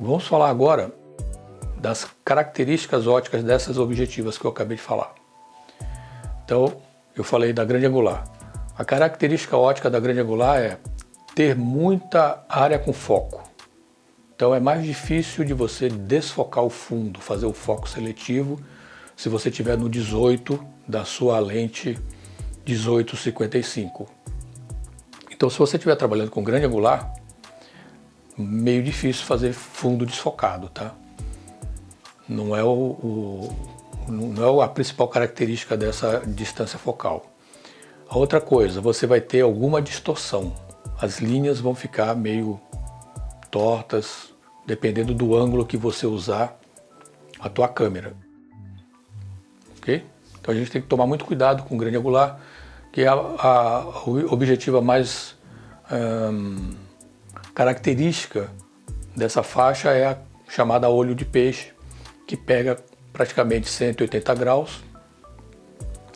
Vamos falar agora das características ópticas dessas objetivas que eu acabei de falar. Então, eu falei da grande angular. A característica óptica da grande angular é ter muita área com foco. Então é mais difícil de você desfocar o fundo, fazer o foco seletivo, se você estiver no 18 da sua lente 18-55. Então se você estiver trabalhando com grande angular, meio difícil fazer fundo desfocado, tá? Não é a principal característica dessa distância focal. A outra coisa, você vai ter alguma distorção. As linhas vão ficar meio tortas, dependendo do ângulo que você usar a tua câmera. Ok? Então a gente tem que tomar muito cuidado com o grande angular, que é a objetiva mais característica dessa faixa é a chamada olho de peixe, que pega praticamente 180 graus,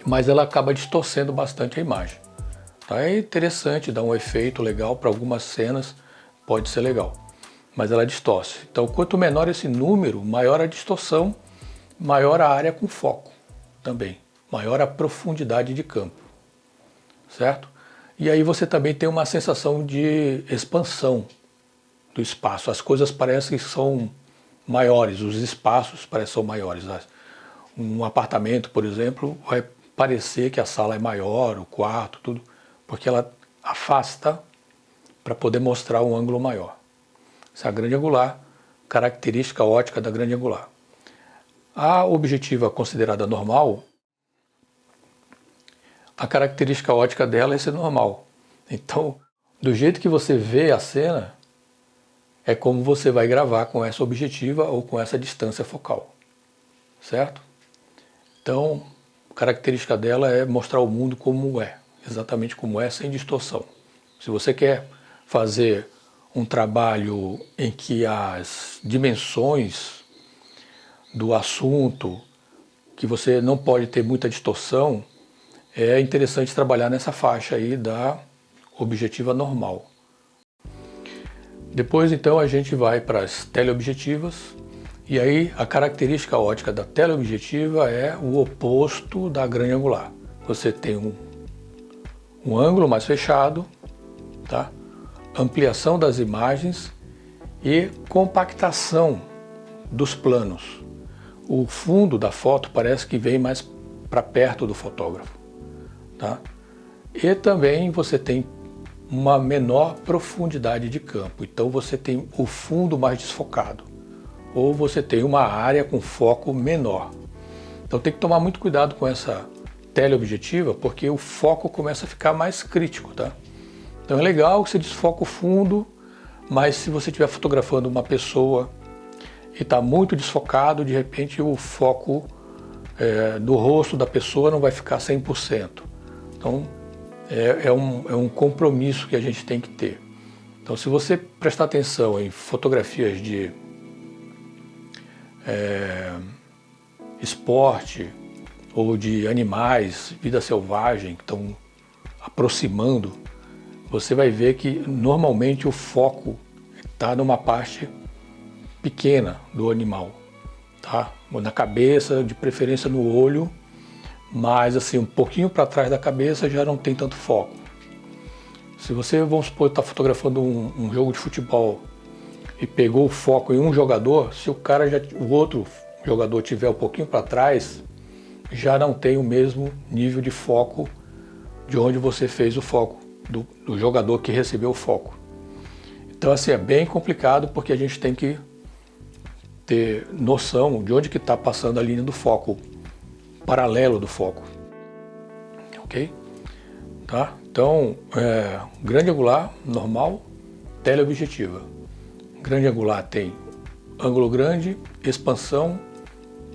mas ela acaba distorcendo bastante a imagem. Tá? É interessante, dá um efeito legal para algumas cenas, pode ser legal, mas ela distorce. Então quanto menor esse número, maior a distorção, maior a área com foco também, maior a profundidade de campo, certo? E aí você também tem uma sensação de expansão do espaço. As coisas parecem que são maiores, os espaços parecem que são maiores. Um apartamento, por exemplo, vai parecer que a sala é maior, o quarto, tudo, porque ela afasta para poder mostrar um ângulo maior. Essa é a grande angular, característica óptica da grande angular. A objetiva considerada normal, a característica óptica dela é ser normal. Então, do jeito que você vê a cena, é como você vai gravar com essa objetiva ou com essa distância focal, certo? Então, a característica dela é mostrar o mundo como é, exatamente como é, sem distorção. Se você quer fazer um trabalho em que as dimensões do assunto, que você não pode ter muita distorção, é interessante trabalhar nessa faixa aí da objetiva normal. Depois então a gente vai para as teleobjetivas, e aí a característica óptica da teleobjetiva é o oposto da grande angular. Você tem um ângulo mais fechado, tá? Ampliação das imagens e compactação dos planos. O fundo da foto parece que vem mais para perto do fotógrafo, tá? E também você tem uma menor profundidade de campo, então você tem o fundo mais desfocado, ou você tem uma área com foco menor. Então tem que tomar muito cuidado com essa teleobjetiva, porque o foco começa a ficar mais crítico, tá? Então é legal que você desfoca o fundo, mas se você estiver fotografando uma pessoa e está muito desfocado, de repente o foco do rosto da pessoa não vai ficar 100%. Então é um compromisso que a gente tem que ter. Então se você prestar atenção em fotografias de esporte ou de animais, vida selvagem, que estão aproximando, você vai ver que normalmente o foco está numa parte pequena do animal, tá? Na cabeça, de preferência no olho, mas assim, um pouquinho para trás da cabeça já não tem tanto foco. Se você, vamos supor, está fotografando um jogo de futebol e pegou o foco em um jogador, se o outro jogador tiver um pouquinho para trás, já não tem o mesmo nível de foco de onde você fez o foco, do jogador que recebeu o foco. Então assim, é bem complicado, porque a gente tem que ter noção de onde que está passando a linha do foco, paralelo do foco, ok? Tá? Então, grande angular, normal, teleobjetiva. Grande angular tem ângulo grande, expansão,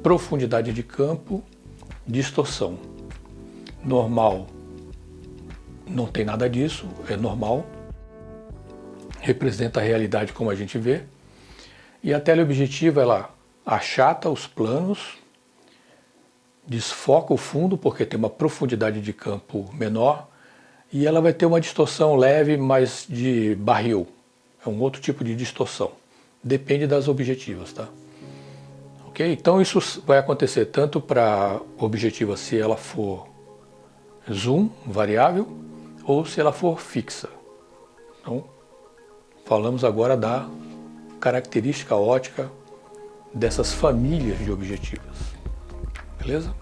profundidade de campo, distorção. Normal não tem nada disso, é normal, representa a realidade como a gente vê. E a teleobjetiva, ela achata os planos, desfoca o fundo porque tem uma profundidade de campo menor, e ela vai ter uma distorção leve, mas de barril. É um outro tipo de distorção. depende das objetivas, tá? Ok? Então isso vai acontecer tanto para objetiva se ela for zoom, variável, ou se ela for fixa. Então, falamos agora da característica ótica dessas famílias de objetivas. Beleza?